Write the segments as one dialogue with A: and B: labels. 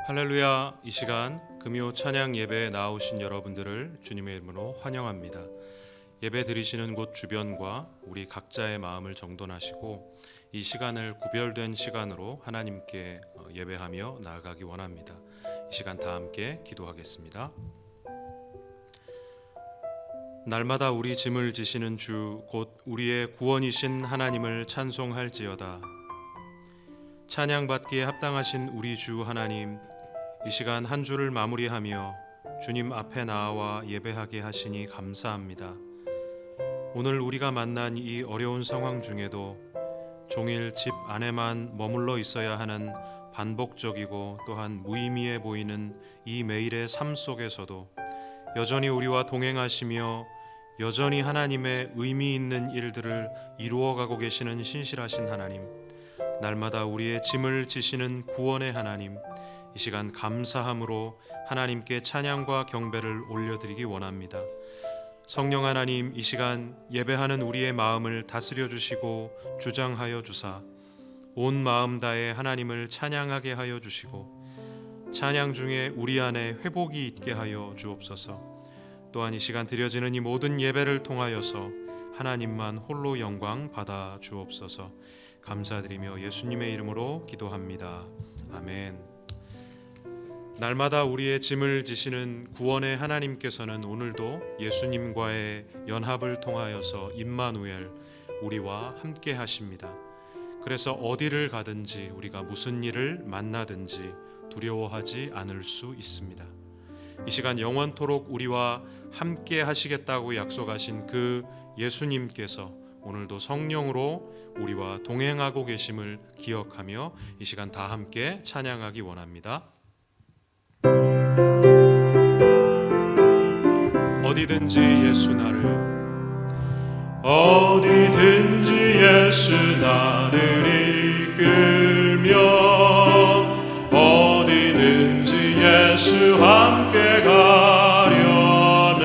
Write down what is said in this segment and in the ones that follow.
A: 할렐루야. 이 시간 금요 찬양 예배에 나오신 여러분들을 주님의 이름으로 환영합니다. 예배 드리시는 곳 주변과 우리 각자의 마음을 정돈하시고 이 시간을 구별된 시간으로 하나님께 예배하며 나아가기 원합니다. 이 시간 다 함께 기도하겠습니다. 날마다 우리 짐을 지시는 주 곧 우리의 구원이신 하나님을 찬송할지어다. 찬양받기에 합당하신 우리 주 하나님, 이 시간 한 주를 마무리하며 주님 앞에 나와 예배하게 하시니 감사합니다. 오늘 우리가 만난 이 어려운 상황 중에도 종일 집 안에만 머물러 있어야 하는 반복적이고 또한 무의미해 보이는 이 매일의 삶 속에서도 여전히 우리와 동행하시며 여전히 하나님의 의미 있는 일들을 이루어가고 계시는 신실하신 하나님, 날마다 우리의 짐을 지시는 구원의 하나님, 이 시간 감사함으로 하나님께 찬양과 경배를 올려드리기 원합니다. 성령 하나님, 이 시간 예배하는 우리의 마음을 다스려 주시고 주장하여 주사 온 마음 다해 하나님을 찬양하게 하여 주시고 찬양 중에 우리 안에 회복이 있게 하여 주옵소서. 또한 이 시간 드려지는 이 모든 예배를 통하여서 하나님만 홀로 영광 받아 주옵소서. 감사드리며 예수님의 이름으로 기도합니다. 아멘. 날마다 우리의 짐을 지시는 구원의 하나님께서는 오늘도 예수님과의 연합을 통하여서 임마누엘, 우리와 함께 하십니다. 그래서 어디를 가든지 우리가 무슨 일을 만나든지 두려워하지 않을 수 있습니다. 이 시간 영원토록 우리와 함께 하시겠다고 약속하신 그 예수님께서 오늘도 성령으로 우리와 동행하고 계심을 기억하며 이 시간 다 함께 찬양하기 원합니다. 어디든지 예수 나를,
B: 어디든지 예수 나를 이끌면 어디든지 예수 함께 가려네.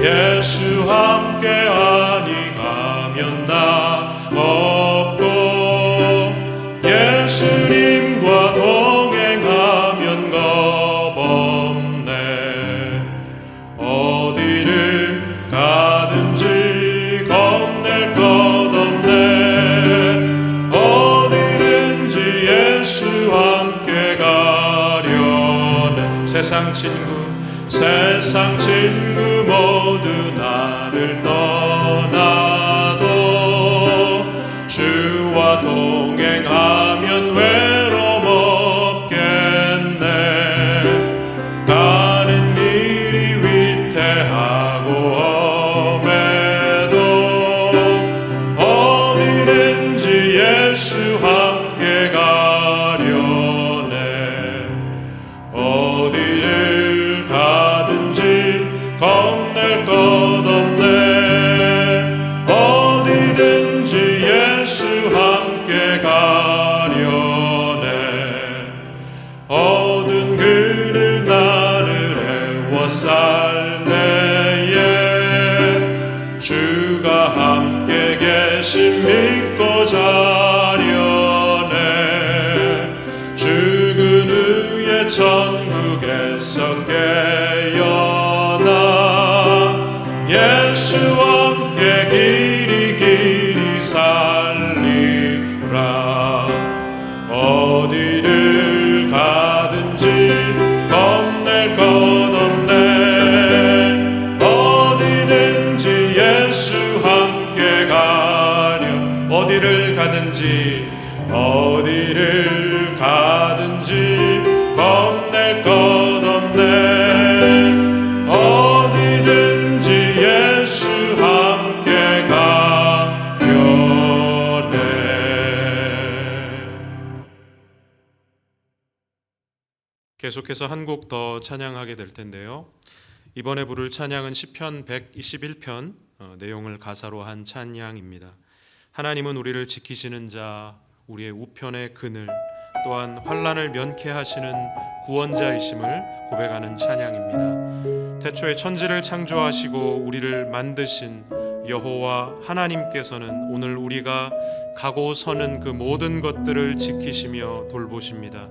B: 예수 함께 아니 가면 나 없고 예수님과 동행하면 겁 없네. 어디를 가든지 겁낼 것 없네. 어디든지 예수 함께 가려네. 세상 친구 모두 나를 떠나도 주와 동행하면 외로움 없겠네. 가는 길이 위태하고 험해도 어디든지 예수 함께 가려네. 어디를 가든지 겁낼 것 없네. 어디든지 예수 함께 가려네. 어두운 그늘 나를 애워쌀 때에 주가 함께 계심 믿고 자려네. 죽은 후에 천국에서 깨어나 예수와 함께 길이 살리라. 어디를 가든지 겁낼 것 없네. 어디든지 예수 함께 가려. 어디를 가든지 겁낼 것 없네. 어디든지 예수 함께 가려네.
A: 계속해서 한 곡 더 찬양하게 될 텐데요. 이번에 부를 찬양은 시편 121편 내용을 가사로 한 찬양입니다. 하나님은 우리를 지키시는 자, 우리의 우편의 그늘, 또한 환난을 면케하시는 구원자이심을 고백하는 찬양입니다. 태초에 천지를 창조하시고 우리를 만드신 여호와 하나님께서는 오늘 우리가 가고 서는 그 모든 것들을 지키시며 돌보십니다.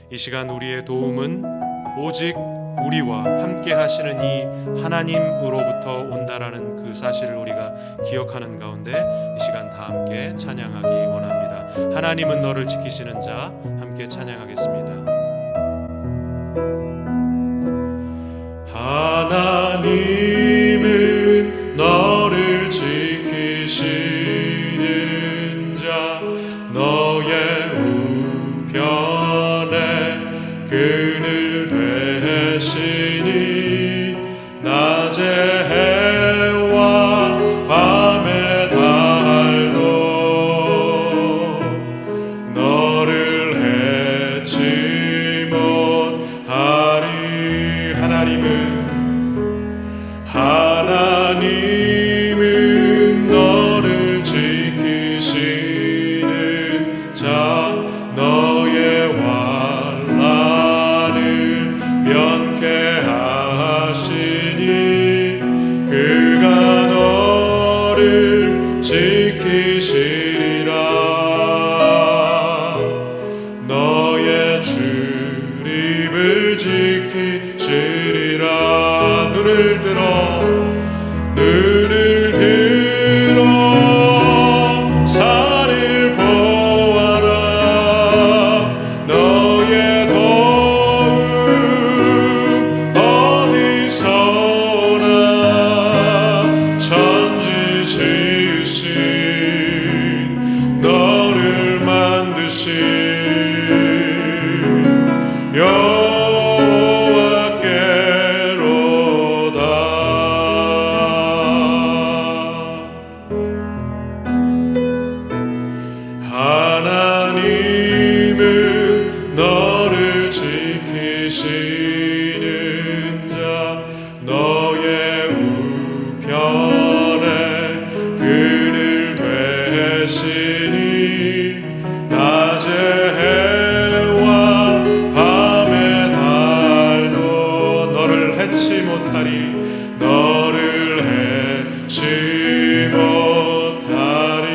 A: 이 시간 우리의 도움은 오직 우리와 함께 하시는 이 하나님으로부터 온다라는 그 사실을 우리가 기억하는 가운데 이 시간 다 함께 찬양하기 원합니다. 하나님은 너를 지키시는 자, 함께 찬양하겠습니다.
B: 하나님은 너를 지키시는 자, 너의 우편에 그늘 되시니 낮에 해와 밤에 달도 너를 해치 못하리. 하나님은 너를 지키시는 자, 너의 환난을 면케 하시니 그가 너를 지키시리라. 너의 출입을 지키시리라. 눈을 들어 산을 보아라. 너의 도움 어디서나 천지 지으신 너를 만드신 하나님은 너를 지키시는 자, 너의 우편에 그늘 되시니 낮에 해와 밤에 달도 너를 해치 못하리. 너를 해치 못하리.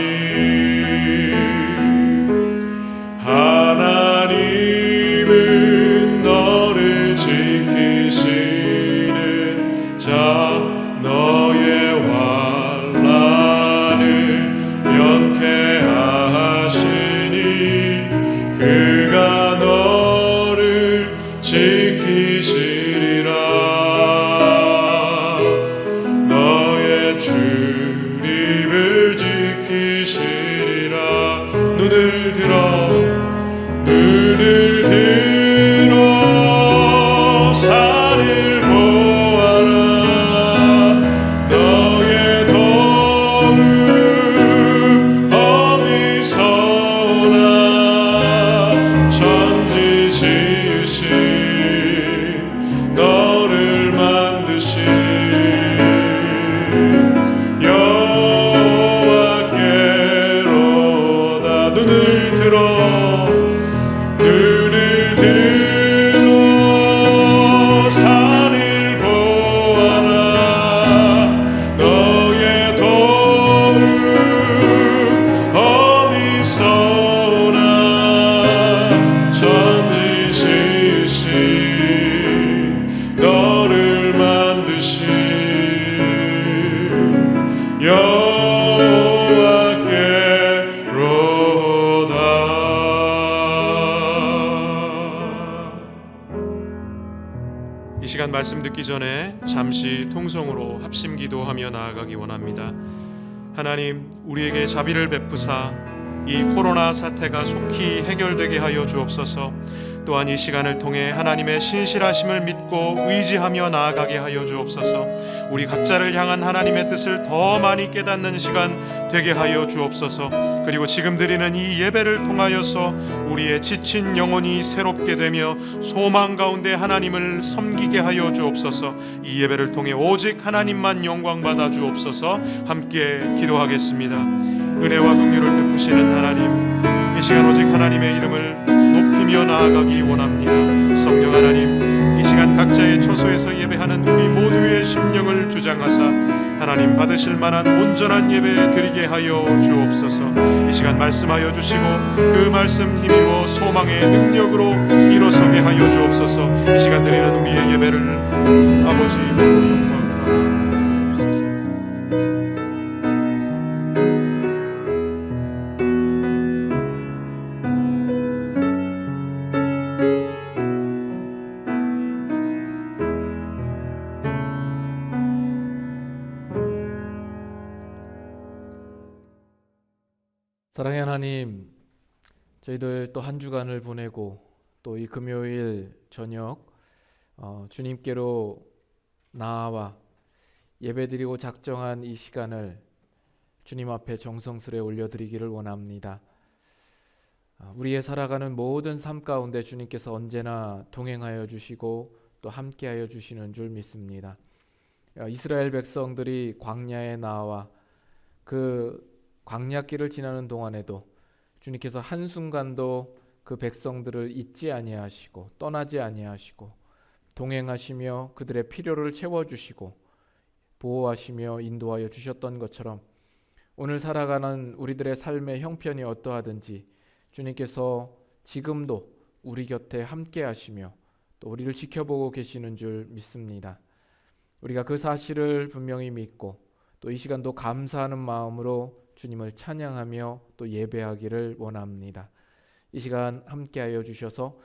B: 하나님은 너를 지키시는 자, 너의 환난을 면케 하시니 그가 너를 지키시리라. 너의 출입을 지키시리라. 눈을 들어 산을 보아라. 너의 도움 어디서나 천지 지으신 너를 만드신 여호와께로다. 눈을 들어 산을 보아라. 너의 도움 어디서나 천지 지으신 너를 만드신
A: 이 시간 말씀 듣기 전에 잠시 통성으로 합심 기도하며 나아가기 원합니다. 하나님, 우리에게 자비를 베푸사 이 코로나 사태가 속히 해결되게 하여 주옵소서. 또한 이 시간을 통해 하나님의 신실하심을 믿고 의지하며 나아가게 하여 주옵소서. 우리 각자를 향한 하나님의 뜻을 더 많이 깨닫는 시간 되게 하여 주옵소서. 그리고 지금 드리는 이 예배를 통하여서 우리의 지친 영혼이 새롭게 되며 소망 가운데 하나님을 섬기게 하여 주옵소서. 이 예배를 통해 오직 하나님만 영광 받아 주옵소서. 함께 기도하겠습니다. 은혜와 긍휼을 베푸시는 하나님, 이 시간 오직 하나님의 이름을 높이 믿으며 나아가기 원합니다. 성령 하나님, 이 시간 각자의 처소에서 예배하는 우리 모두의 심령을 주장하사 하나님 받으실 만한 온전한 예배 드리게 하여 주옵소서. 이 시간 말씀하여 주시고 그 말씀 힘입어 소망의 능력으로 일어서게 하여 주옵소서. 이 시간 드리는 우리의 예배를 아버지 영광 받아 주옵소서.
C: 사랑의 하나님, 저희들 또 한 주간을 보내고 또 이 금요일 저녁 주님께로 나아와 예배드리고 작정한 이 시간을 주님 앞에 정성스레 올려드리기를 원합니다. 우리의 살아가는 모든 삶 가운데 주님께서 언제나 동행하여 주시고 또 함께하여 주시는 줄 믿습니다. 이스라엘 백성들이 광야에 나와 그 광야길을 지나는 동안에도 주님께서 한순간도 그 백성들을 잊지 아니하시고 떠나지 아니하시고 동행하시며 그들의 필요를 채워주시고 보호하시며 인도하여 주셨던 것처럼 오늘 살아가는 우리들의 삶의 형편이 어떠하든지 주님께서 지금도 우리 곁에 함께 하시며 또 우리를 지켜보고 계시는 줄 믿습니다. 우리가 그 사실을 분명히 믿고 또 이 시간도 감사하는 마음으로 주님을 찬양하며 또 예배하기를 원합니다. 이 시간 함께하여 주셔서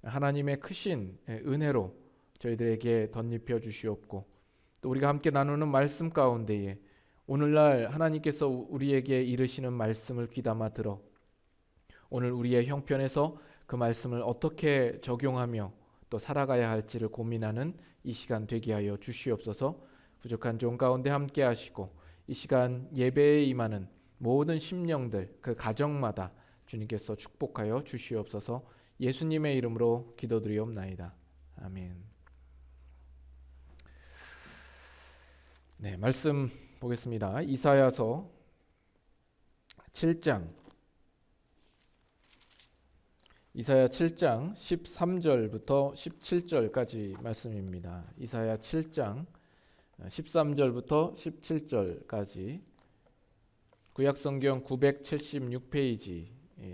C: 하나님의 크신 은혜로 저희들에게 덧입혀 주시옵고 또 우리가 함께 나누는 말씀 가운데에 오늘날 하나님께서 우리에게 이르시는 말씀을 귀담아 들어 오늘 우리의 형편에서 그 말씀을 어떻게 적용하며 또 살아가야 할지를 고민하는 이 시간 되게 하여 주시옵소서. 부족한 종 가운데 함께 하시고 이 시간 예배에 임하는 모든 심령들 그 가정마다 주님께서 축복하여 주시옵소서. 예수님의 이름으로 기도드리옵나이다. 아멘. 네, 말씀 보겠습니다. 이사야서 7장 이사야 7장 13절부터 17절까지 말씀입니다. 이사야 7장 13절부터 17절까지 구약성경 976페이지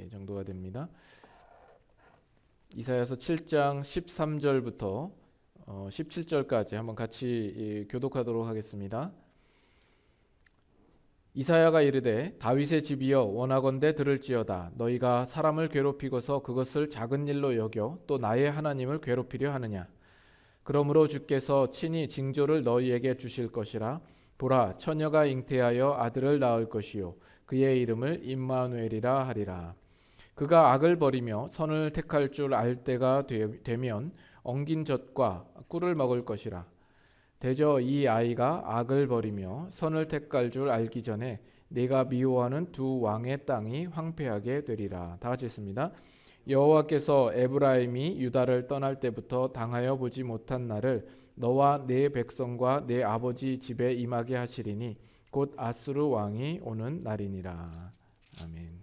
C: 정도가 됩니다. 이사야서 7장 13절부터 17절까지 한번 같이 교독하도록 하겠습니다. 이사야가 이르되 다윗의 집이여 원하건대 들을지어다. 너희가 사람을 괴롭히고서 그것을 작은 일로 여겨 또 나의 하나님을 괴롭히려 하느냐. 그러므로 주께서 친히 징조를 너희에게 주실 것이라. 보라, 처녀가 잉태하여 아들을 낳을 것이요 그의 이름을 임마누엘이라 하리라. 그가 악을 버리며 선을 택할 줄 알 때가 되면 엉긴 젖과 꿀을 먹을 것이라. 대저 이 아이가 악을 버리며 선을 택할 줄 알기 전에 내가 미워하는 두 왕의 땅이 황폐하게 되리라. 다 같이 읽습니다. 여호와께서 에브라임이 유다를 떠날 때부터 당하여 보지 못한 날을 너와 내 백성과 내 아버지 집에 임하게 하시리니 곧 아수르 왕이 오는 날이니라. 아멘.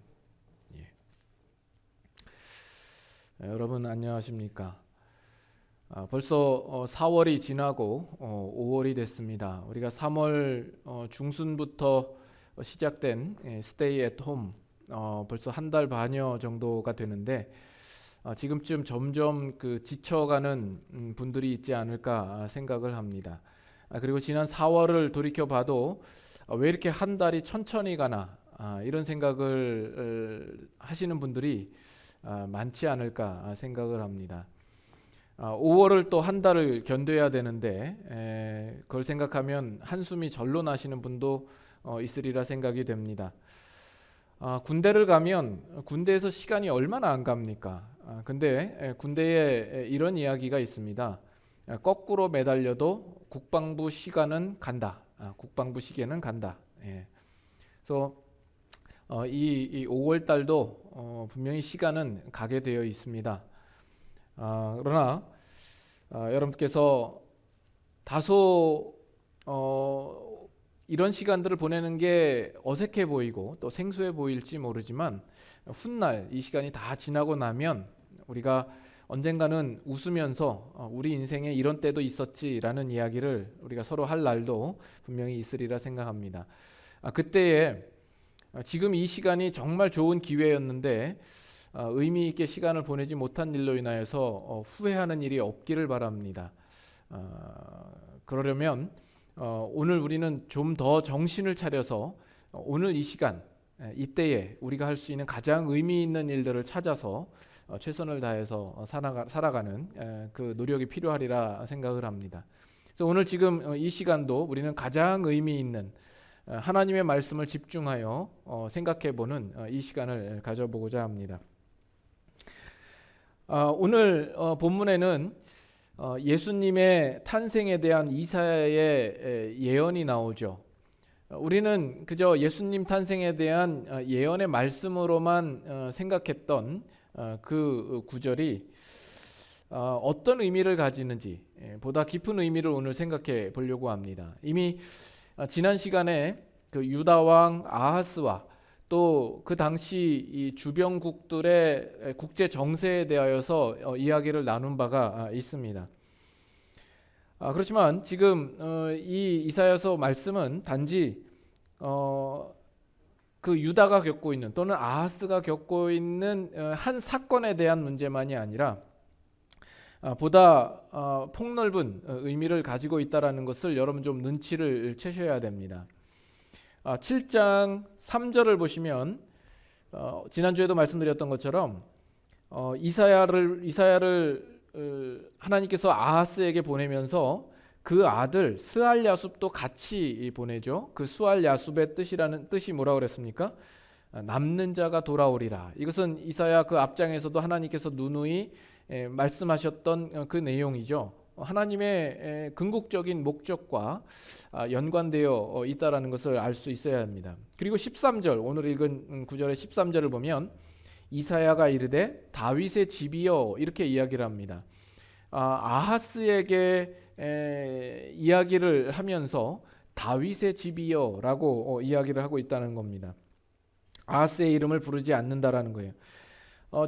C: 여러분 안녕하십니까? 벌써 4월이 지나고 5월이 됐습니다. 우리가 3월 중순부터 시작된 스테이 앳 홈 벌써 한 달 반여 정도가 되는데 지금쯤 점점 지쳐가는 분들이 있지 않을까 생각을 합니다. 그리고 지난 4월을 돌이켜봐도 왜 이렇게 한 달이 천천히 가나 이런 생각을 하시는 분들이 많지 않을까 생각을 합니다. 5월을 또 한 달을 견뎌야 되는데 그걸 생각하면 한숨이 절로 나시는 분도 있으리라 생각이 됩니다. 군대를 가면 군대에서 시간이 얼마나 안 갑니까? 근데 군대에 이런 이야기가 있습니다. 거꾸로 매달려도 국방부 시간은 간다. 국방부 시계는 간다. 그래서 이 5월 달도 분명히 시간은 가게 되어 있습니다. 그러나 여러분께서 다소 이런 시간들을 보내는 게 어색해 보이고 또 생소해 보일지 모르지만 훗날 이 시간이 다 지나고 나면 우리가 언젠가는 웃으면서 우리 인생에 이런 때도 있었지라는 이야기를 우리가 서로 할 날도 분명히 있으리라 생각합니다. 그때에 지금 이 시간이 정말 좋은 기회였는데 의미 있게 시간을 보내지 못한 일로 인하여서 후회하는 일이 없기를 바랍니다. 그러려면 오늘 우리는 좀 더 정신을 차려서 오늘 이 시간 이때에 우리가 할 수 있는 가장 의미 있는 일들을 찾아서 최선을 다해서 살아가는 그 노력이 필요하리라 생각을 합니다. 그래서 오늘 지금 이 시간도 우리는 가장 의미 있는 하나님의 말씀을 집중하여 생각해보는 이 시간을 가져보고자 합니다. 오늘 본문에는 예수님의 탄생에 대한 이사야의 예언이 나오죠. 우리는 그저 예수님 탄생에 대한 예언의 말씀으로만 생각했던 그 구절이 어떤 의미를 가지는지 보다 깊은 의미를 오늘 생각해 보려고 합니다. 이미 지난 시간에 그 유다 왕 아하스와 또 그 당시 이 주변국들의 국제 정세에 대하여서 이야기를 나눈 바가 있습니다. 그렇지만 지금 이 이사야서 말씀은 단지 그 유다가 겪고 있는 또는 아하스가 겪고 있는 한 사건에 대한 문제만이 아니라 보다 폭넓은 의미를 가지고 있다라는 것을 여러분 좀 눈치를 채셔야 됩니다. 7장 3절을 보시면 지난주에도 말씀드렸던 것처럼 이사야를 하나님께서 아하스에게 보내면서 그 아들 스알야숲도 같이 보내죠. 그 스알야숲의 뜻이 뭐라고 그랬습니까? 남는 자가 돌아오리라. 이것은 이사야 그 앞장에서도 하나님께서 누누이 말씀하셨던 그 내용이죠. 하나님의 궁극적인 목적과 연관되어 있다라는 것을 알 수 있어야 합니다. 그리고 13절 오늘 읽은 9절의 13절을 보면 이사야가 이르되 다윗의 집이여 이렇게 이야기를 합니다. 아하스에게 이야기를 하면서 다윗의 집이여 라고 이야기를 하고 있다는 겁니다. 아하스의 이름을 부르지 않는다라는 거예요.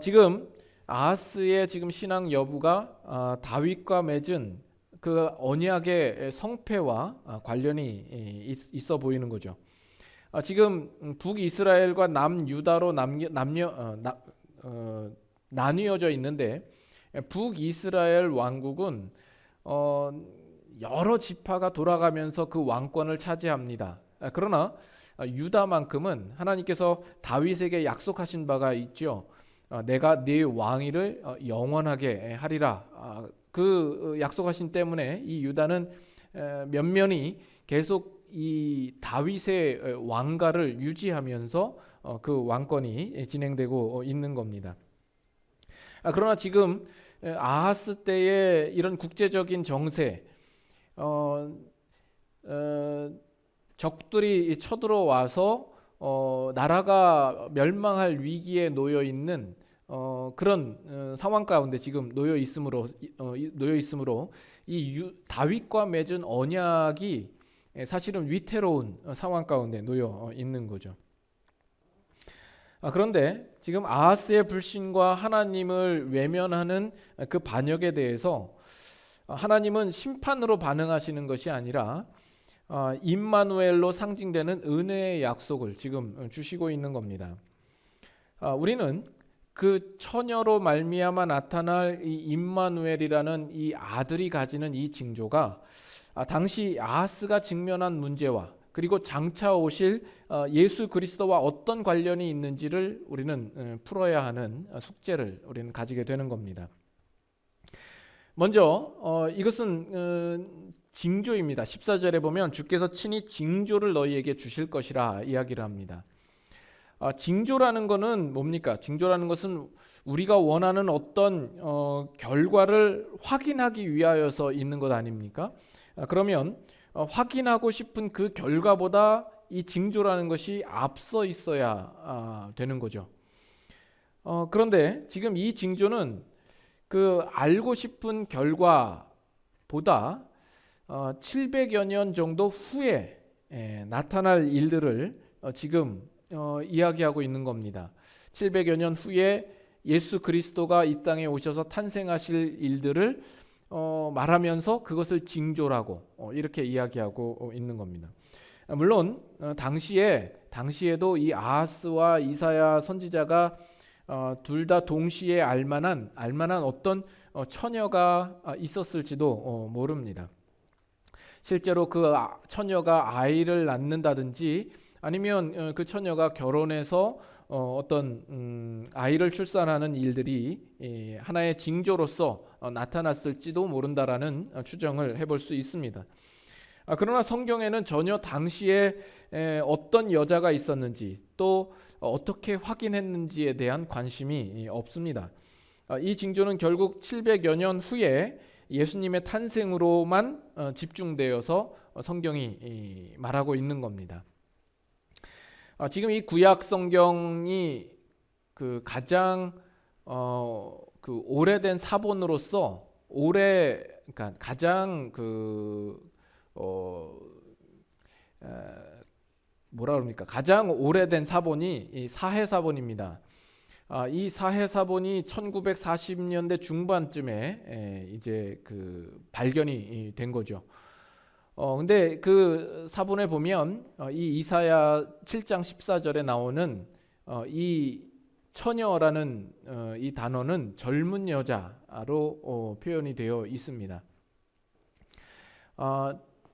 C: 지금 아하스의 지금 신앙 여부가 다윗과 맺은 그 언약의 성패와 관련이 있어 보이는 거죠. 지금 북이스라엘과 남유다로 나뉘어져 있는데 북이스라엘 왕국은 여러 지파가 돌아가면서 그 왕권을 차지합니다. 그러나 유다만큼은 하나님께서 다윗에게 약속하신 바가 있죠. 내가 네 왕위를 영원하게 하리라. 그 약속하신 때문에 이 유다는 면면이 계속 이 다윗의 왕가를 유지하면서 그 왕권이 진행되고 있는 겁니다. 그러나 지금 아하스 때의 이런 국제적인 정세, 적들이 쳐들어와서 나라가 멸망할 위기에 놓여 있는 그런 상황 가운데 지금 놓여 있으므로 이 다윗과 맺은 언약이 사실은 위태로운 상황 가운데 놓여 있는 거죠. 그런데 지금 아하스의 불신과 하나님을 외면하는 그 반역에 대해서 하나님은 심판으로 반응하시는 것이 아니라 임마누엘로 상징되는 은혜의 약속을 지금 주시고 있는 겁니다. 우리는 그 처녀로 말미암아 나타날 이 임마누엘이라는 이 아들이 가지는 이 징조가 당시 아하스가 직면한 문제와 그리고 장차 오실 예수 그리스도와 어떤 관련이 있는지를 우리는 풀어야 하는 숙제를 우리는 가지게 되는 겁니다. 먼저 이것은 징조입니다. 14절에 보면 주께서 친히 징조를 너희에게 주실 것이라 이야기를 합니다. 징조라는 것은 뭡니까? 징조라는 것은 우리가 원하는 어떤 결과를 확인하기 위하여서 있는 것 아닙니까? 그러면 확인하고 싶은 그 결과보다 이 징조라는 것이 앞서 있어야 되는 거죠. 그런데 지금 이 징조는 그 알고 싶은 결과보다 700여 년 정도 후에 나타날 일들을 지금 이야기하고 있는 겁니다. 700여 년 후에 예수 그리스도가 이 땅에 오셔서 탄생하실 일들을 말하면서 그것을 징조라고 이렇게 이야기하고 있는 겁니다. 물론 당시에도 이 아하스와 이사야 선지자가 둘 다 동시에 알만한 어떤 처녀가 있었을지도 모릅니다. 실제로 그 처녀가 아이를 낳는다든지 아니면 그 처녀가 결혼해서 어떤 아이를 출산하는 일들이 하나의 징조로서 나타났을지도 모른다라는 추정을 해볼 수 있습니다. 그러나 성경에는 전혀 당시에 어떤 여자가 있었는지 또 어떻게 확인했는지에 대한 관심이 없습니다. 이 징조는 결국 700여 년 후에 예수님의 탄생으로만 집중되어서 성경이 말하고 있는 겁니다. 지금 이 구약 성경이 그 가장 그 오래된 사본으로서 그러니까 가장 가장 오래된 사본이 이 사해사본입니다. 이 사해사본이 1940년대 중반쯤에 이제 그 발견이 된 거죠. 근데 그 사본에 보면 이 이사야 7장 14절에 나오는 이 처녀라는 이 단어는 젊은 여자로 표현이 되어 있습니다.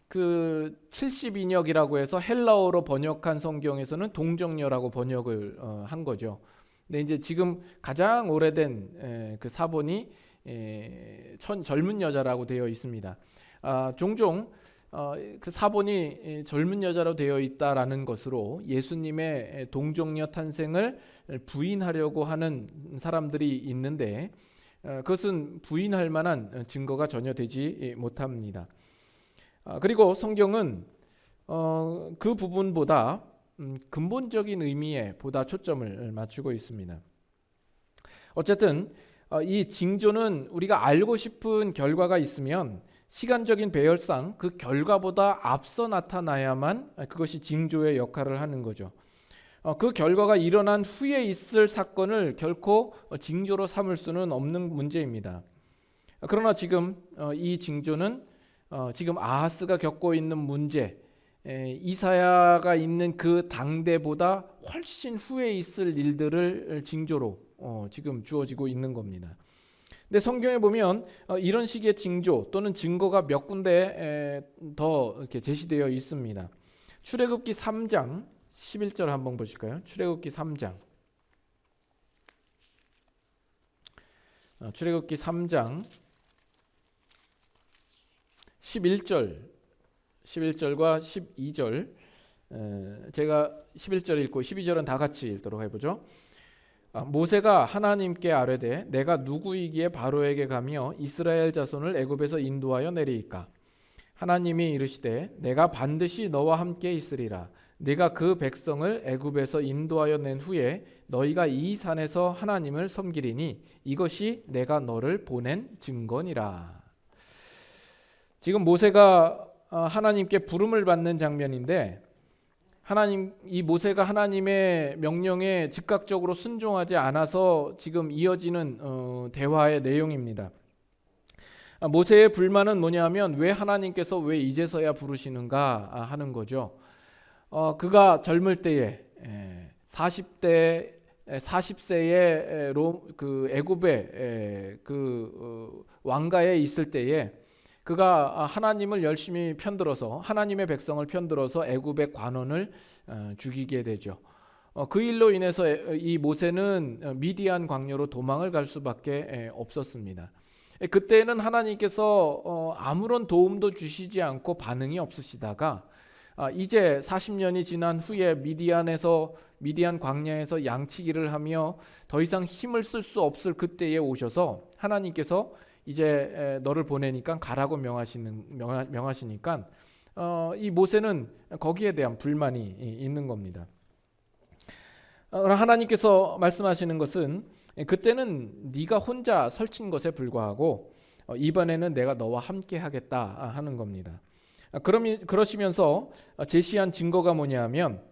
C: 그 72력이라고 해서 헬라어로 번역한 성경에서는 동정녀라고 번역을 한 거죠. 근데 이제 지금 가장 오래된 그 사본이 젊은 여자라고 되어 있습니다. 종종 그 사본이 젊은 여자로 되어 있다라는 것으로 예수님의 동정녀 탄생을 부인하려고 하는 사람들이 있는데 그것은 부인할 만한 증거가 전혀 되지 못합니다. 그리고 성경은 그 부분보다 근본적인 의미에 보다 초점을 맞추고 있습니다. 어쨌든 이 징조는 우리가 알고 싶은 결과가 있으면 시간적인 배열상 그 결과보다 앞서 나타나야만 그것이 징조의 역할을 하는 거죠. 그 결과가 일어난 후에 있을 사건을 결코 징조로 삼을 수는 없는 문제입니다. 그러나 지금 이 징조는 지금 아하스가 겪고 있는 문제, 이사야가 있는 그 당대보다 훨씬 후에 있을 일들을 징조로 지금 주어지고 있는 겁니다. 근데 성경에 보면 이런 식의 징조 또는 증거가 몇 군데 더 이렇게 제시되어 있습니다. 출애굽기 3장 11절 한번 보실까요? 출애굽기 3장. 출애굽기 3장 11절과 12절 제가 11절 읽고 12절은 다 같이 읽도록 해보죠. 모세가 하나님께 아뢰되 내가 누구이기에 바로에게 가며 이스라엘 자손을 애굽에서 인도하여 내리이까. 하나님이 이르시되 내가 반드시 너와 함께 있으리라. 네가 그 백성을 애굽에서 인도하여 낸 후에 너희가 이 산에서 하나님을 섬기리니 이것이 내가 너를 보낸 증거니라. 지금 모세가 하나님께 부름을 받는 장면인데 이 모세가 하나님의 명령에 즉각적으로 순종하지 않아서 지금 이어지는 대화의 내용입니다. 모세의 불만은 뭐냐면 왜 하나님께서 왜 이제서야 부르시는가 하는 거죠. 그가 젊을 때에 40세에 그 애굽의 그 왕가에 있을 때에 그가 하나님을 열심히 편들어서 하나님의 백성을 편들어서 애굽의 관원을 죽이게 되죠. 그 일로 인해서 이 모세는 미디안 광야로 도망을 갈 수밖에 없었습니다. 그때는 하나님께서 아무런 도움도 주시지 않고 반응이 없으시다가 이제 40년이 지난 후에 미디안 광야에서 양치기를 하며 더 이상 힘을 쓸 수 없을 그때에 오셔서 하나님께서 이제 너를 보내니까 가라고 명하시니까 이 모세는 거기에 대한 불만이 있는 겁니다. 하나님께서 말씀하시는 것은 그때는 네가 혼자 설친 것에 불과하고 이번에는 내가 너와 함께 하겠다 하는 겁니다. 그러시면서 제시한 증거가 뭐냐면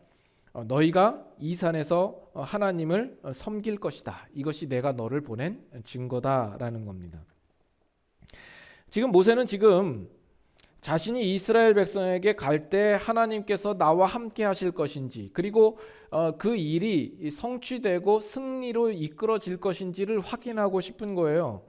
C: 너희가 이 산에서 하나님을 섬길 것이다. 이것이 내가 너를 보낸 증거다라는 겁니다. 지금 모세는 지금 자신이 이스라엘 백성에게 갈 때 하나님께서 나와 함께 하실 것인지, 그리고 그 일이 성취되고 승리로 이끌어질 것인지를 확인하고 싶은 거예요.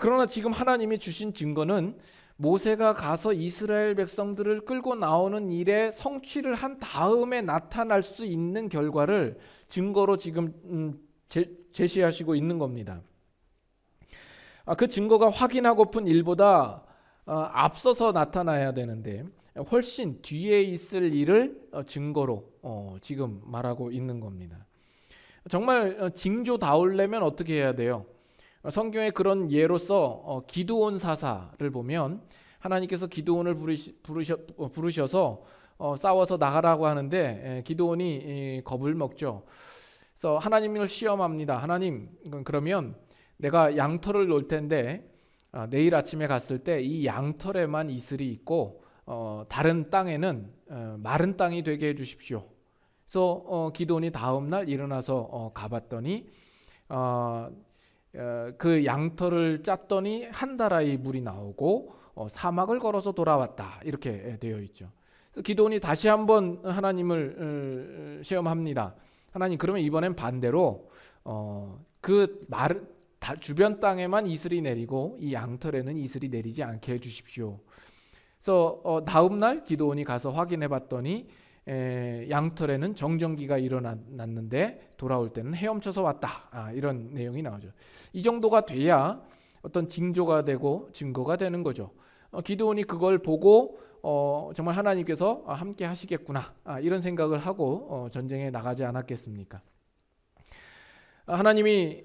C: 그러나 지금 하나님이 주신 증거는 모세가 가서 이스라엘 백성들을 끌고 나오는 일에 성취를 한 다음에 나타날 수 있는 결과를 증거로 지금 제시하시고 있는 겁니다. 그 증거가 확인하고픈 일보다 앞서서 나타나야 되는데 훨씬 뒤에 있을 일을 증거로 지금 말하고 있는 겁니다. 정말 징조다우려면 어떻게 해야 돼요? 성경에 그런 예로서 기드온 사사를 보면 하나님께서 기드온을 부르셔서 싸워서 나가라고 하는데 기드온이 겁을 먹죠. 그래서 하나님을 시험합니다. 하나님, 그러면 내가 양털을 놓을 텐데 내일 아침에 갔을 때 이 양털에만 이슬이 있고 다른 땅에는 마른 땅이 되게 해주십시오. 그래서 기드온이 다음 날 일어나서 가봤더니 그 양털을 짰더니 한 다라이 물이 나오고 사막을 걸어서 돌아왔다, 이렇게 되어 있죠. 그래서 기드온이 다시 한번 하나님을 시험합니다. 하나님, 그러면 이번엔 반대로 그 주변 땅에만 이슬이 내리고 이 양털에는 이슬이 내리지 않게 해주십시오. 그래서 다음 날 기드온이 가서 확인해 봤더니 양털에는 정전기가 일어났는데 돌아올 때는 헤엄쳐서 왔다. 이런 내용이 나오죠. 이 정도가 돼야 어떤 징조가 되고 증거가 되는 거죠. 기드온이 그걸 보고 정말 하나님께서 함께 하시겠구나, 이런 생각을 하고 전쟁에 나가지 않았겠습니까? 하나님이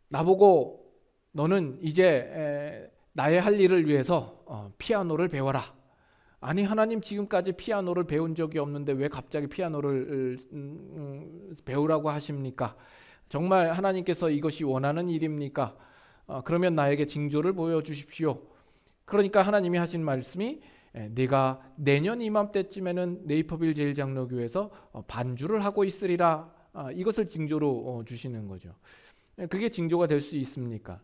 C: 나보고 너는 이제 나의 할 일을 위해서 피아노를 배워라. 아니, 하나님 지금까지 피아노를 배운 적이 없는데 왜 갑자기 피아노를 배우라고 하십니까? 정말 하나님께서 이것이 원하는 일입니까? 그러면 나에게 징조를 보여주십시오. 그러니까 하나님이 하신 말씀이 네가 내년 이맘때쯤에는 네이퍼빌 제1장로교회에서 반주를 하고 있으리라. 이것을 징조로 주시는 거죠. 그게 징조가 될 수 있습니까?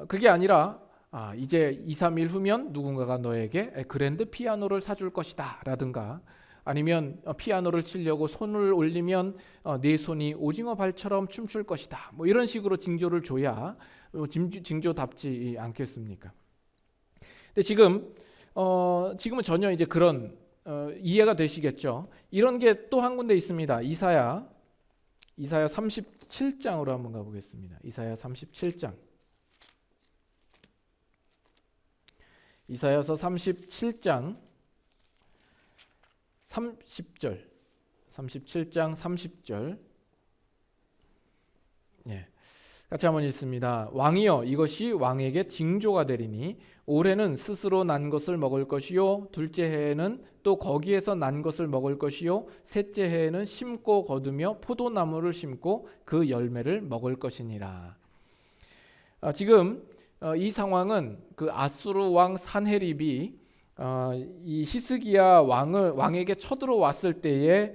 C: 그게 아니라 이제 2, 3일 후면 누군가가 너에게 그랜드 피아노를 사줄 것이다 라든가, 아니면 피아노를 치려고 손을 올리면 네 손이 오징어 발처럼 춤출 것이다, 뭐 이런 식으로 징조를 줘야 징조답지 않겠습니까? 근데 지금은 전혀 이제 그런 이해가 되시겠죠. 이런 게 또 한 군데 있습니다. 이사야 37장으로 한번 가보겠습니다. 이사야 37장. 이사야서 37장 30절. 37장 30절. 같이 한번 읽습니다. 왕이여, 이것이 왕에게 징조가 되리니 올해는 스스로 난 것을 먹을 것이요, 둘째 해에는 또 거기에서 난 것을 먹을 것이요, 셋째 해에는 심고 거두며 포도나무를 심고 그 열매를 먹을 것이니라. 지금 이 상황은 그 아수르 왕 산헤립이 이 히스기야 왕에게 쳐들어왔을 때에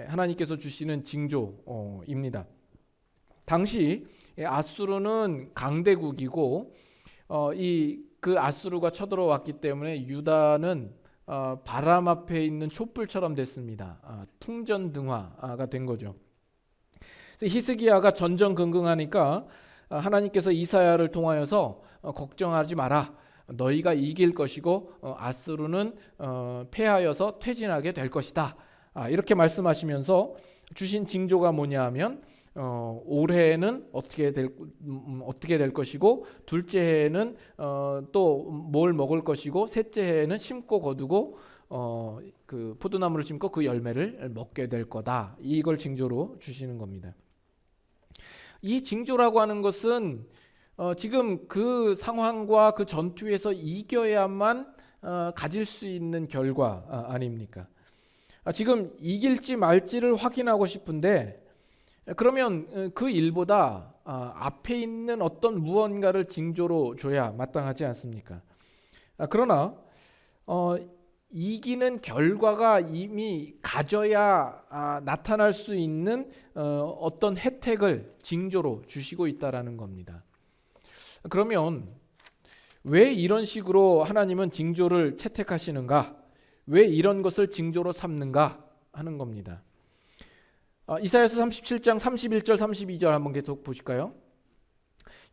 C: 하나님께서 주시는 징조입니다. 당시 아수르는 강대국이고 그 아수르가 쳐들어왔기 때문에 유다는 바람 앞에 있는 촛불처럼 됐습니다. 풍전등화가 된 거죠. 그래서 히스기야가 전전긍긍하니까 하나님께서 이사야를 통하여서 걱정하지 마라. 너희가 이길 것이고 아수르는 패하여서 퇴진하게 될 것이다. 이렇게 말씀하시면서 주신 징조가 뭐냐 하면 올해에는 어떻게 될 것이고, 둘째 해에는 또 뭘 먹을 것이고, 셋째 해에는 심고 거두고 그 포도나무를 심고 그 열매를 먹게 될 거다. 이걸 징조로 주시는 겁니다. 이 징조라고 하는 것은 지금 그 상황과 그 전투에서 이겨야만 가질 수 있는 결과 아닙니까? 지금 이길지 말지를 확인하고 싶은데, 그러면 그 일보다 앞에 있는 어떤 무언가를 징조로 줘야 마땅하지 않습니까? 그러나 이기는 결과가 이미 가져야 나타날 수 있는 어떤 혜택을 징조로 주시고 있다라는 겁니다. 그러면 왜 이런 식으로 하나님은 징조를 채택하시는가? 왜 이런 것을 징조로 삼는가 하는 겁니다. 이사야서 37장 31절 32절 한번 계속 보실까요?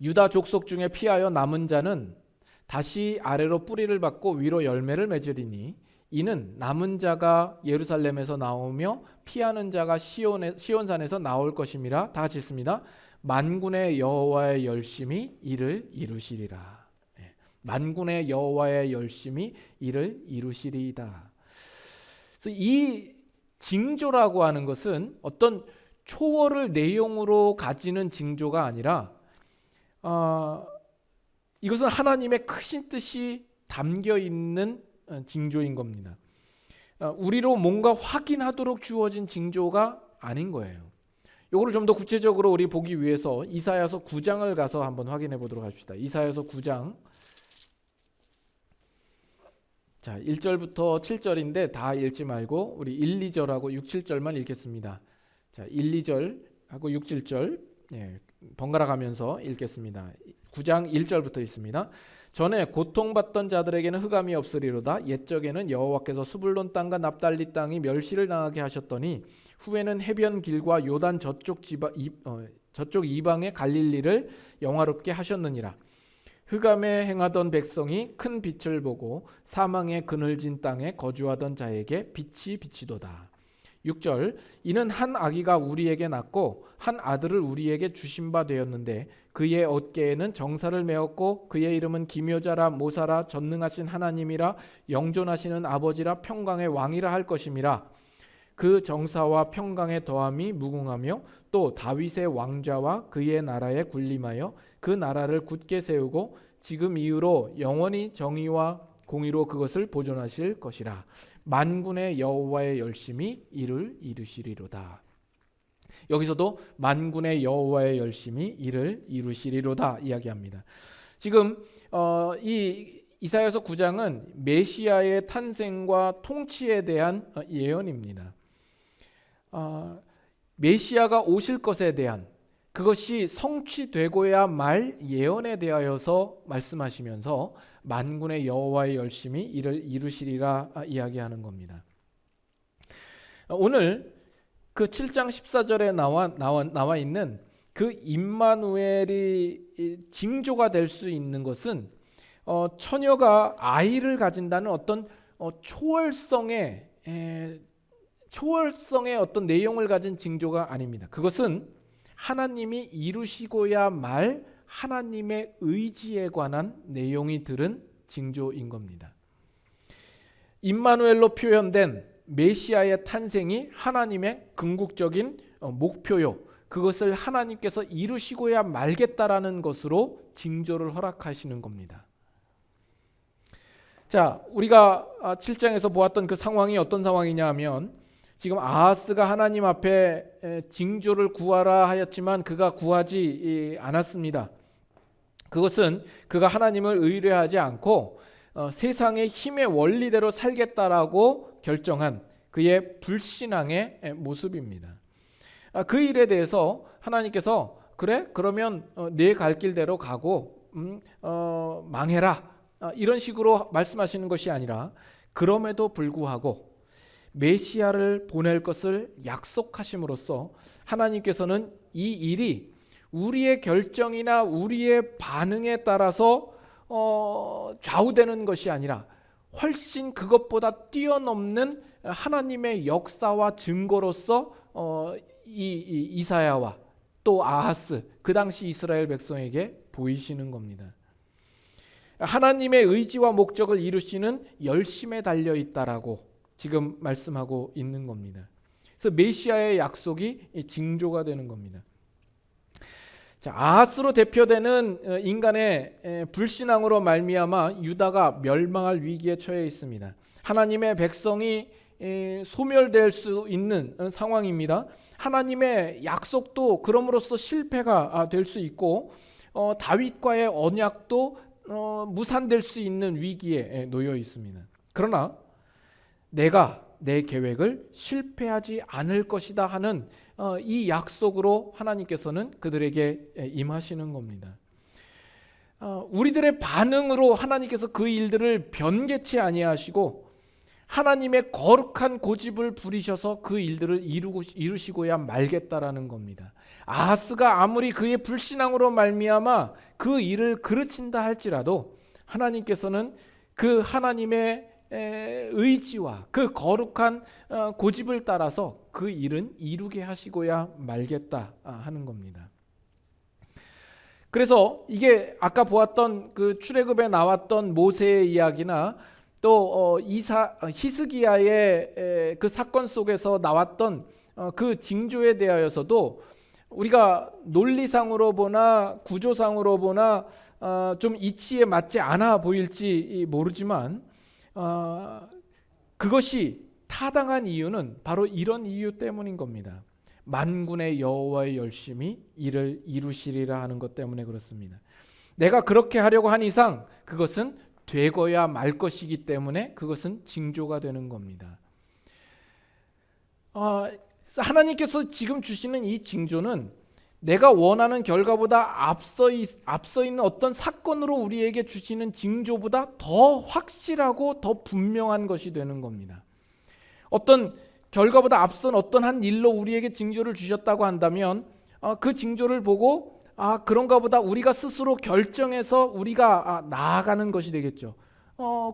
C: 유다 족속 중에 피하여 남은 자는 다시 아래로 뿌리를 받고 위로 열매를 맺으리니 이는 남은 자가 예루살렘에서 나오며 피하는 자가 시온산에서 나올 것임이라. 다 같이 읽습니다. 만군의 여호와의 열심이 이를 이루시리라. 만군의 여호와의 열심이 이를 이루시리이다. 그래서 이 징조라고 하는 것은 어떤 초월을 내용으로 가지는 징조가 아니라 이것은 하나님의 크신 뜻이 담겨 있는 징조인 겁니다. 우리로 뭔가 확인하도록 주어진 징조가 아닌 거예요. 이거를 좀 더 구체적으로 우리 보기 위해서 이사야서 9장을 가서 한번 확인해 보도록 합시다. 이사야서 9장 자 1절부터 7절인데 다 읽지 말고 우리 1, 2절하고 6, 7절만 읽겠습니다. 자 1, 2절하고 6, 7절 번갈아 가면서 읽겠습니다. 9장 1절부터 있습니다. 전에 고통받던 자들에게는 흑암이 없으리로다. 옛적에는 여호와께서 수불론 땅과 납달리 땅이 멸시를 당하게 하셨더니 후에는 해변 길과 요단 저쪽 이방의 갈릴리를 영화롭게 하셨느니라. 흑암에 행하던 백성이 큰 빛을 보고 사망의 그늘진 땅에 거주하던 자에게 빛이 비치도다. 6절 이는 한 아기가 우리에게 낳고 한 아들을 우리에게 주신 바 되었는데 그의 어깨에는 정사를 메었고 그의 이름은 기묘자라 모사라 전능하신 하나님이라 영존하시는 아버지라 평강의 왕이라 할 것임이라. 그 정사와 평강의 더함이 무궁하며 또 다윗의 왕좌와 그의 나라에 군림하여 그 나라를 굳게 세우고 지금 이후로 영원히 정의와 공의로 그것을 보존하실 것이라. 만군의 여호와의 열심이 이를 이루시리로다. 여기서도 만군의 여호와의 열심이 이를 이루시리로다 이야기합니다. 지금 이 이사야서 9장은 메시아의 탄생과 통치에 대한 예언입니다. 메시아가 오실 것에 대한 그것이 성취되고야 말 예언에 대하여서 말씀하시면서 만군의 여호와의 열심이 이를 이루시리라 이야기하는 겁니다. 오늘 그 7장 14절에 나와 있는 그 임마누엘이 징조가 될 수 있는 것은 처녀가 아이를 가진다는 어떤 초월성의 어떤 내용을 가진 징조가 아닙니다. 그것은 하나님이 이루시고야 말 하나님의 의지에 관한 내용이 들은 징조인 겁니다. 임마누엘로 표현된 메시아의 탄생이 하나님의 궁극적인 목표요. 그것을 하나님께서 이루시고야 말겠다라는 것으로 징조를 허락하시는 겁니다. 자, 우리가 7장에서 보았던 그 상황이 어떤 상황이냐 하면 지금 아하스가 하나님 앞에 징조를 구하라 하였지만 그가 구하지 않았습니다. 그것은 그가 하나님을 의뢰하지 않고 세상의 힘의 원리대로 살겠다라고 결정한 그의 불신앙의 모습입니다. 그 일에 대해서 하나님께서 그래? 그러면 네 갈 길대로 가고 망해라 이런 식으로 말씀하시는 것이 아니라 그럼에도 불구하고 메시아를 보낼 것을 약속하심으로써 하나님께서는 이 일이 우리의 결정이나 우리의 반응에 따라서 좌우되는 것이 아니라 훨씬 그것보다 뛰어넘는 하나님의 역사와 증거로서 이 이사야와 또 아하스 그 당시 이스라엘 백성에게 보이시는 겁니다. 하나님의 의지와 목적을 이루시는 열심에 달려 있다라고 지금 말씀하고 있는 겁니다. 그래서 메시아의 약속이 징조가 되는 겁니다. 자, 아하스로 대표되는 인간의 불신앙으로 말미암아 유다가 멸망할 위기에 처해 있습니다. 하나님의 백성이 소멸될 수 있는 상황입니다. 하나님의 약속도 그럼으로써 실패가 될 수 있고 다윗과의 언약도 무산될 수 있는 위기에 놓여 있습니다. 그러나 내가 내 계획을 실패하지 않을 것이다 하는 이 약속으로 하나님께서는 그들에게 임하시는 겁니다. 우리들의 반응으로 하나님께서 그 일들을 변개치 아니하시고 하나님의 거룩한 고집을 부리셔서 그 일들을 이루시고야 말겠다라는 겁니다. 아하스가 아무리 그의 불신앙으로 말미암아 그 일을 그르친다 할지라도 하나님께서는 그 하나님의 의지와 그 거룩한 고집을 따라서 그 일은 이루게 하시고야 말겠다 하는 겁니다. 그래서 이게 아까 보았던 그 출애굽에 나왔던 모세의 이야기나 또 히스기야의 그 사건 속에서 나왔던 그 징조에 대하여서도 우리가 논리상으로 보나 구조상으로 보나 좀 이치에 맞지 않아 보일지 모르지만 그것이 타당한 이유는 바로 이런 이유 때문인 겁니다. 만군의 여호와의 열심히 이를 이루시리라 하는 것 때문에 그렇습니다. 내가 그렇게 하려고 한 이상 그것은 되고야 말 것이기 때문에 그것은 징조가 되는 겁니다. 하나님께서 지금 주시는 이 징조는 내가 원하는 결과보다 앞서 있는 어떤 사건으로 우리에게 주시는 징조보다 더 확실하고 더 분명한 것이 되는 겁니다. 어떤 결과보다 앞선 어떤 한 일로 우리에게 징조를 주셨다고 한다면 그 징조를 보고 그런가 보다 우리가 스스로 결정해서 우리가 나아가는 것이 되겠죠.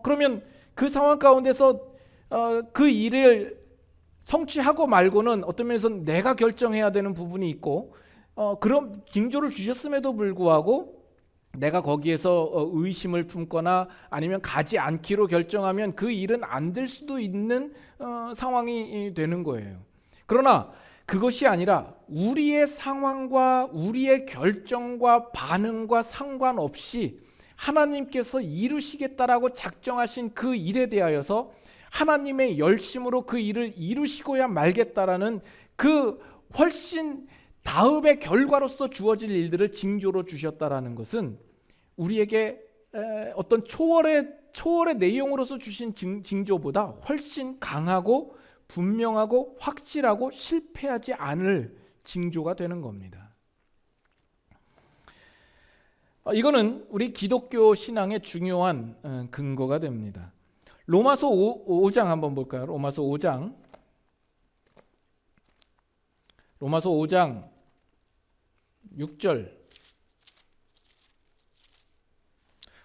C: 그러면 그 상황 가운데서 그 일을 성취하고 말고는 어떤 면에서 내가 결정해야 되는 부분이 있고 그런 징조를 주셨음에도 불구하고 내가 거기에서 의심을 품거나 아니면 가지 않기로 결정하면 그 일은 안 될 수도 있는 상황이 되는 거예요. 그러나 그것이 아니라 우리의 상황과 우리의 결정과 반응과 상관없이 하나님께서 이루시겠다라고 작정하신 그 일에 대하여서 하나님의 열심으로 그 일을 이루시고야 말겠다라는 그 훨씬 다음의 결과로서 주어질 일들을 징조로 주셨다라는 것은 우리에게 어떤 초월의 내용으로서 주신 징조보다 훨씬 강하고 분명하고 확실하고 실패하지 않을 징조가 되는 겁니다. 이거는 우리 기독교 신앙의 중요한 근거가 됩니다. 로마서 5장 한번 볼까요? 로마서 5장 6절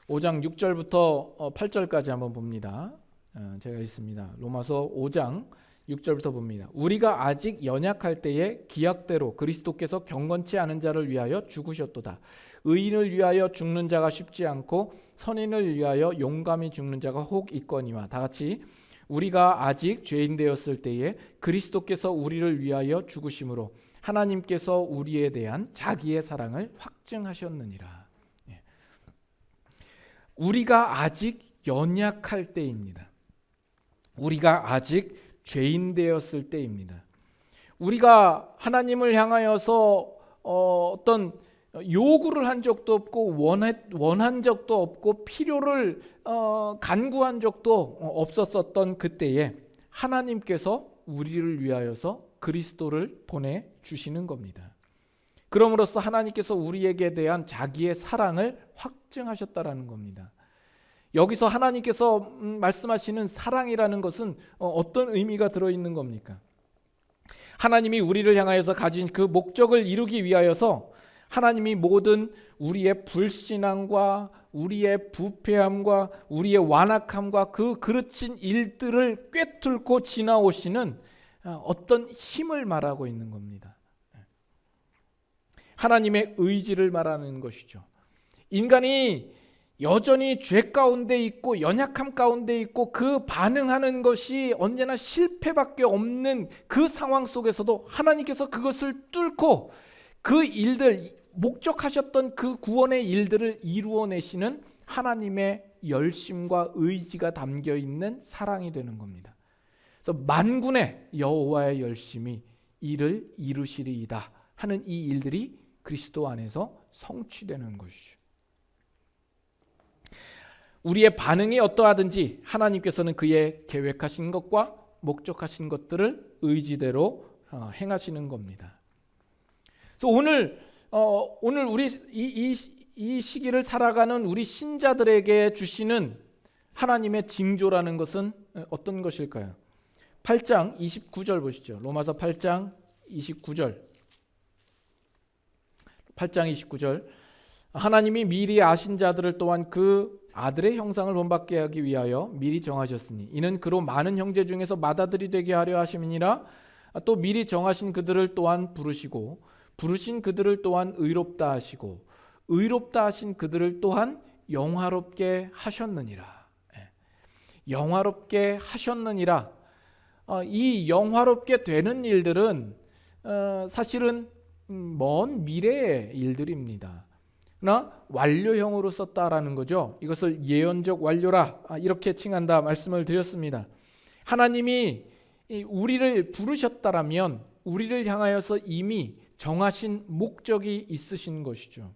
C: 5장 6절부터 8절까지 한번 봅니다. 제가 있습니다. 로마서 5장 6절부터 봅니다. 우리가 아직 연약할 때에 기약대로 그리스도께서 경건치 않은 자를 위하여 죽으셨도다. 의인을 위하여 죽는 자가 쉽지 않고 선인을 위하여 용감히 죽는 자가 혹 있거니와. 다 같이 우리가 아직 죄인 되었을 때에 그리스도께서 우리를 위하여 죽으심으로 하나님께서 우리에 대한 자기의 사랑을 확증하셨느니라. 우리가 아직 연약할 때입니다. 우리가 아직 죄인 되었을 때입니다. 우리가 하나님을 향하여서 어떤 요구를 한 적도 없고 원한 적도 없고 필요를 간구한 적도 없었던 그때에 하나님께서 우리를 위하여서 그리스도를 보내주시는 겁니다. 그럼으로써 하나님께서 우리에게 대한 자기의 사랑을 확증하셨다라는 겁니다. 여기서 하나님께서 말씀하시는 사랑이라는 것은 어떤 의미가 들어있는 겁니까? 하나님이 우리를 향하여서 가진 그 목적을 이루기 위하여서 하나님이 모든 우리의 불신앙과 우리의 부패함과 우리의 완악함과 그 그르친 일들을 꿰뚫고 지나오시는 어떤 힘을 말하고 있는 겁니다. 하나님의 의지를 말하는 것이죠. 인간이 여전히 죄 가운데 있고 연약함 가운데 있고 그 반응하는 것이 언제나 실패밖에 없는 그 상황 속에서도 하나님께서 그것을 뚫고 그 일들, 목적하셨던 그 구원의 일들을 이루어내시는 하나님의 열심과 의지가 담겨 있는 사랑이 되는 겁니다. 그래서 만군의 여호와의 열심이 이를 이루시리이다 하는 이 일들이 그리스도 안에서 성취되는 것이죠. 우리의 반응이 어떠하든지 하나님께서는 그의 계획하신 것과 목적하신 것들을 의지대로 행하시는 겁니다. 그래서 오늘 우리 이 시기를 살아가는 우리 신자들에게 주시는 하나님의 징조라는 것은 어떤 것일까요? 8장 29절 보시죠. 로마서 8장 29절. 8장 29절. 하나님이 미리 아신 자들을 또한 그 아들의 형상을 본받게 하기 위하여 미리 정하셨으니 이는 그로 많은 형제 중에서 맏아들이 되게 하려 하심이니라. 또 미리 정하신 그들을 또한 부르시고 부르신 그들을 또한 의롭다 하시고 의롭다 하신 그들을 또한 영화롭게 하셨느니라. 영화롭게 하셨느니라. 이 영화롭게 되는 일들은 사실은 먼 미래의 일들입니다. 그러나 완료형으로 썼다라는 거죠. 이것을 예언적 완료라 이렇게 칭한다 말씀을 드렸습니다. 하나님이 우리를 부르셨다라면 우리를 향하여서 이미 정하신 목적이 있으신 것이죠.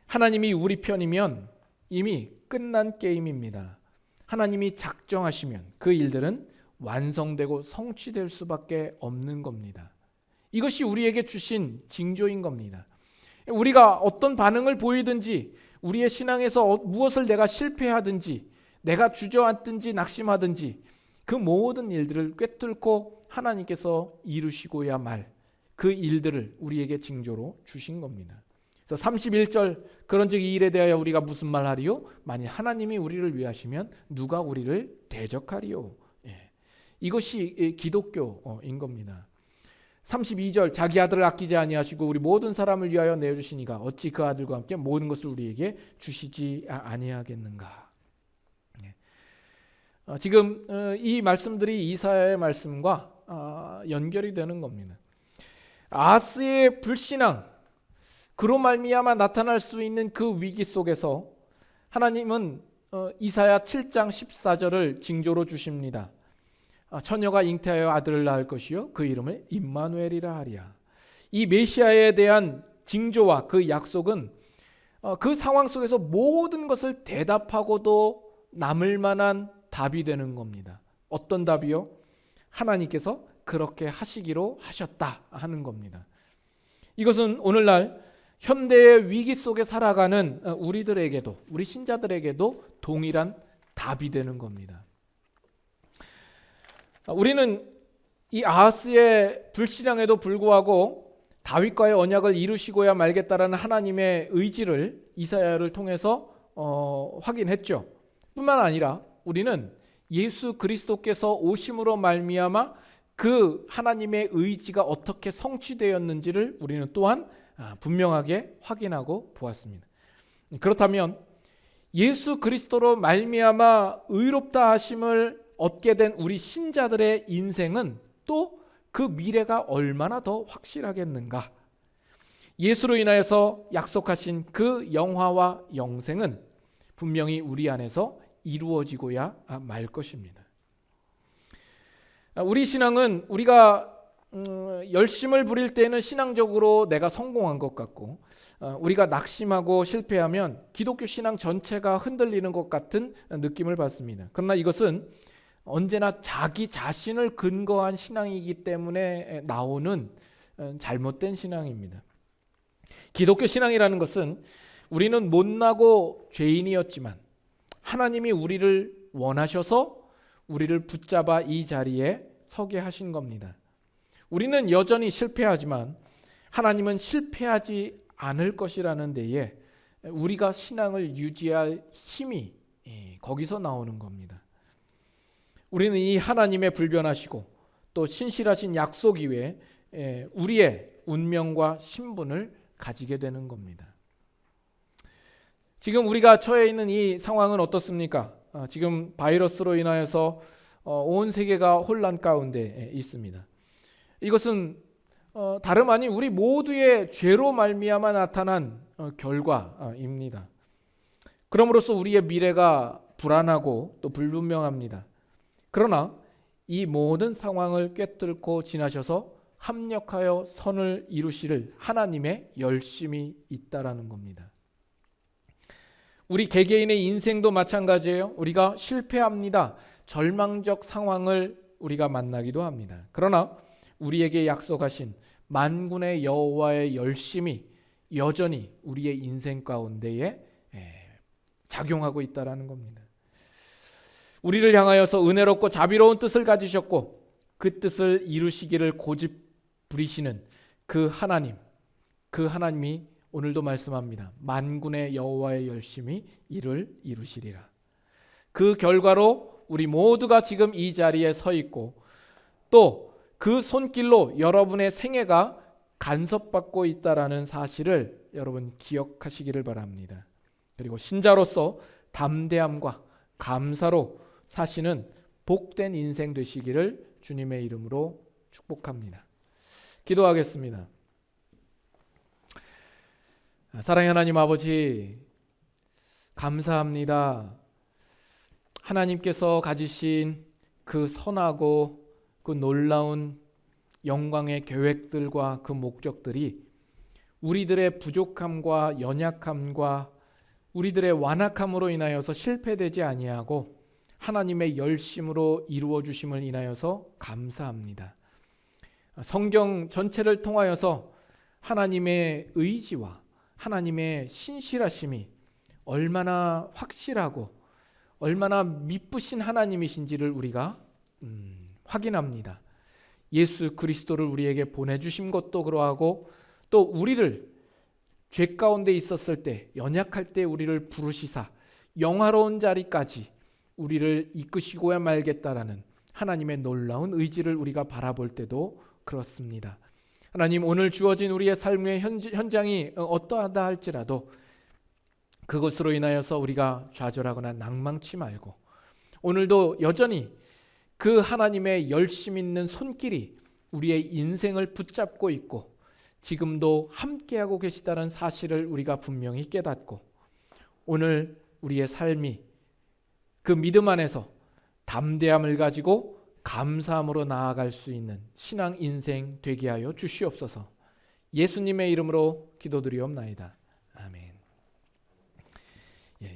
C: 하나님이 우리 편이면 이미 끝난 게임입니다. 하나님이 작정하시면 그 일들은 완성되고 성취될 수밖에 없는 겁니다. 이것이 우리에게 주신 징조인 겁니다. 우리가 어떤 반응을 보이든지 우리의 신앙에서 무엇을 내가 실패하든지 내가 주저앉든지 낙심하든지 그 모든 일들을 꿰뚫고 하나님께서 이루시고야 말 그 일들을 우리에게 징조로 주신 겁니다. 그래서 31절 그런즉 이 일에 대하여 우리가 무슨 말하리요? 만일 하나님이 우리를 위하시면 누가 우리를 대적하리요? 이것이 기독교인 겁니다. 32절 자기 아들을 아끼지 아니하시고 우리 모든 사람을 위하여 내어주시니가 어찌 그 아들과 함께 모든 것을 우리에게 주시지 아니하겠는가. 지금 이 말씀들이 이사야의 말씀과 연결이 되는 겁니다. 아하스의 불신앙 그로 말미암아 나타날 수 있는 그 위기 속에서 하나님은 이사야 7장 14절을 징조로 주십니다. 처녀가 잉태하여 아들을 낳을 것이요 그 이름을 임마누엘이라 하리라. 이 메시아에 대한 징조와 그 약속은 그 상황 속에서 모든 것을 대답하고도 남을 만한 답이 되는 겁니다. 어떤 답이요? 하나님께서 그렇게 하시기로 하셨다 하는 겁니다. 이것은 오늘날 현대의 위기 속에 살아가는 우리들에게도 우리 신자들에게도 동일한 답이 되는 겁니다. 우리는 이 아하스의 불신앙에도 불구하고 다윗과의 언약을 이루시고야 말겠다라는 하나님의 의지를 이사야를 통해서 확인했죠. 뿐만 아니라 우리는 예수 그리스도께서 오심으로 말미암아 그 하나님의 의지가 어떻게 성취되었는지를 우리는 또한 분명하게 확인하고 보았습니다. 그렇다면 예수 그리스도로 말미암아 의롭다 하심을 얻게 된 우리 신자들의 인생은 또 그 미래가 얼마나 더 확실하겠는가? 예수로 인하여서 약속하신 그 영화와 영생은 분명히 우리 안에서 이루어지고야 말 것입니다. 우리 신앙은 우리가 열심을 부릴 때는 신앙적으로 내가 성공한 것 같고 우리가 낙심하고 실패하면 기독교 신앙 전체가 흔들리는 것 같은 느낌을 받습니다. 그러나 이것은 언제나 자기 자신을 근거한 신앙이기 때문에 나오는 잘못된 신앙입니다. 기독교 신앙이라는 것은 우리는 못나고 죄인이었지만 하나님이 우리를 원하셔서 우리를 붙잡아 이 자리에 서게 하신 겁니다. 우리는 여전히 실패하지만 하나님은 실패하지 않을 것이라는 데에 우리가 신앙을 유지할 힘이 거기서 나오는 겁니다. 우리는 이 하나님의 불변하시고 또 신실하신 약속 이외에 우리의 운명과 신분을 가지게 되는 겁니다. 지금 우리가 처해 있는 이 상황은 어떻습니까? 지금 바이러스로 인하여서 온 세계가 혼란 가운데 있습니다. 이것은 다름 아닌 우리 모두의 죄로 말미암아 나타난 결과입니다. 그러므로써 우리의 미래가 불안하고 또 불분명합니다. 그러나 이 모든 상황을 꿰뚫고 지나셔서 합력하여 선을 이루시를 하나님의 열심이 있다라는 겁니다. 우리 개개인의 인생도 마찬가지예요. 우리가 실패합니다. 절망적 상황을 우리가 만나기도 합니다. 그러나 우리에게 약속하신 만군의 여호와의 열심이 여전히 우리의 인생 가운데에 작용하고 있다라는 겁니다. 우리를 향하여서 은혜롭고 자비로운 뜻을 가지셨고 그 뜻을 이루시기를 고집 부리시는 그 하나님이 오늘도 말씀합니다. 만군의 여호와의 열심이 이를 이루시리라. 그 결과로 우리 모두가 지금 이 자리에 서 있고 또 그 손길로 여러분의 생애가 간섭받고 있다라는 사실을 여러분 기억하시기를 바랍니다. 그리고 신자로서 담대함과 감사로 사시는 복된 인생 되시기를 주님의 이름으로 축복합니다. 기도하겠습니다. 사랑의 하나님 아버지, 감사합니다. 하나님께서 가지신 그 선하고 그 놀라운 영광의 계획들과 그 목적들이 우리들의 부족함과 연약함과 우리들의 완악함으로 인하여서 실패되지 아니하고 하나님의 열심으로 이루어 주심을 인하여서 감사합니다. 성경 전체를 통하여서 하나님의 의지와 하나님의 신실하심이 얼마나 확실하고 얼마나 미쁘신 하나님이신지를 우리가 확인합니다. 예수 그리스도를 우리에게 보내주신 것도 그러하고 또 우리를 죄 가운데 있었을 때 연약할 때 우리를 부르시사 영화로운 자리까지 우리를 이끄시고야 말겠다라는 하나님의 놀라운 의지를 우리가 바라볼 때도 그렇습니다. 하나님, 오늘 주어진 우리의 삶의 현장이 어떠하다 할지라도 그것으로 인하여서 우리가 좌절하거나 낭망치 말고 오늘도 여전히 그 하나님의 열심 있는 손길이 우리의 인생을 붙잡고 있고 지금도 함께하고 계시다는 사실을 우리가 분명히 깨닫고 오늘 우리의 삶이 그 믿음 안에서 담대함을 가지고 감사함으로 나아갈 수 있는 신앙 인생 되게 하여 주시옵소서. 예수님의 이름으로 기도드리옵나이다. 아멘.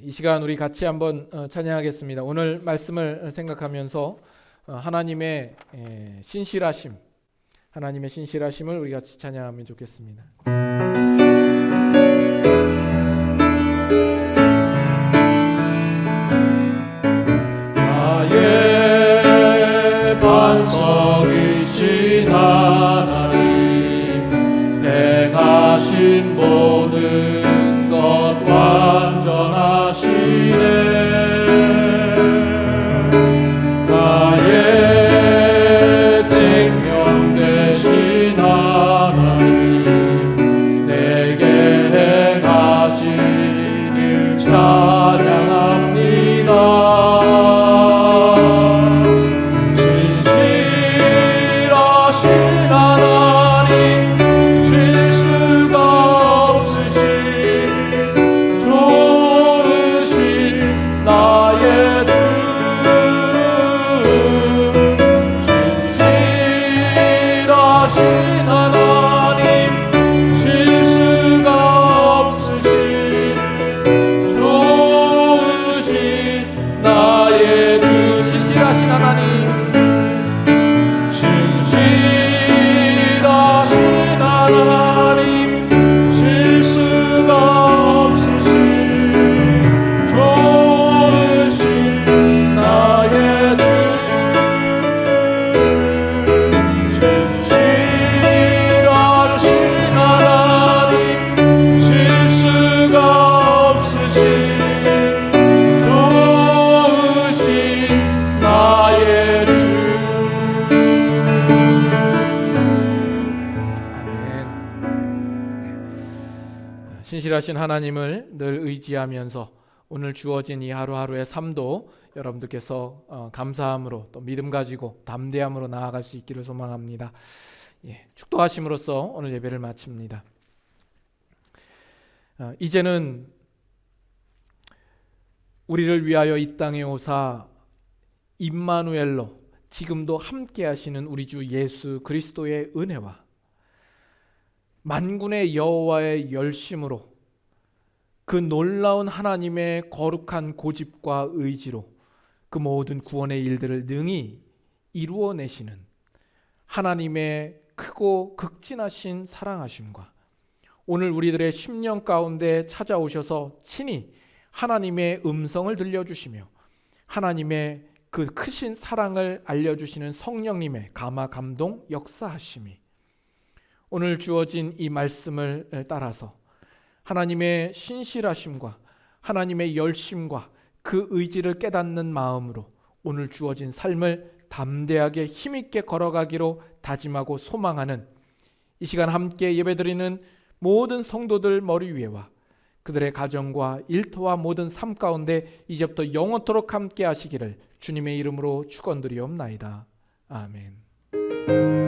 C: 이 시간 우리 같이 한번 찬양하겠습니다. 오늘 말씀을 생각하면서 하나님의 신실하심을 우리 같이 찬양하면 좋겠습니다.
B: 나의 반석이신 하나님, 행하신 모든 것 완전하시네. 나의 생명 되신 하나님, 내게 행하신 일 찬양합니다.
C: 신실하신 하나님을 늘 의지하면서 오늘 주어진 이 하루하루의 삶도 여러분들께서 감사함으로 또 믿음 가지고 담대함으로 나아갈 수 있기를 소망합니다. 축도하심으로써 오늘 예배를 마칩니다. 이제는 우리를 위하여 이 땅에 오사 임마누엘로 지금도 함께 하시는 우리 주 예수 그리스도의 은혜와 만군의 여호와의 열심으로 그 놀라운 하나님의 거룩한 고집과 의지로 그 모든 구원의 일들을 능히 이루어내시는 하나님의 크고 극진하신 사랑하심과 오늘 우리들의 심령 가운데 찾아오셔서 친히 하나님의 음성을 들려주시며 하나님의 그 크신 사랑을 알려주시는 성령님의 감화 감동 역사하심이 오늘 주어진 이 말씀을 따라서 하나님의 신실하심과 하나님의 열심과 그 의지를 깨닫는 마음으로 오늘 주어진 삶을 담대하게 힘있게 걸어가기로 다짐하고 소망하는 이 시간 함께 예배드리는 모든 성도들 머리 위에와 그들의 가정과 일터와 모든 삶 가운데 이제부터 영원토록 함께 하시기를 주님의 이름으로 축원드리옵나이다. 아멘.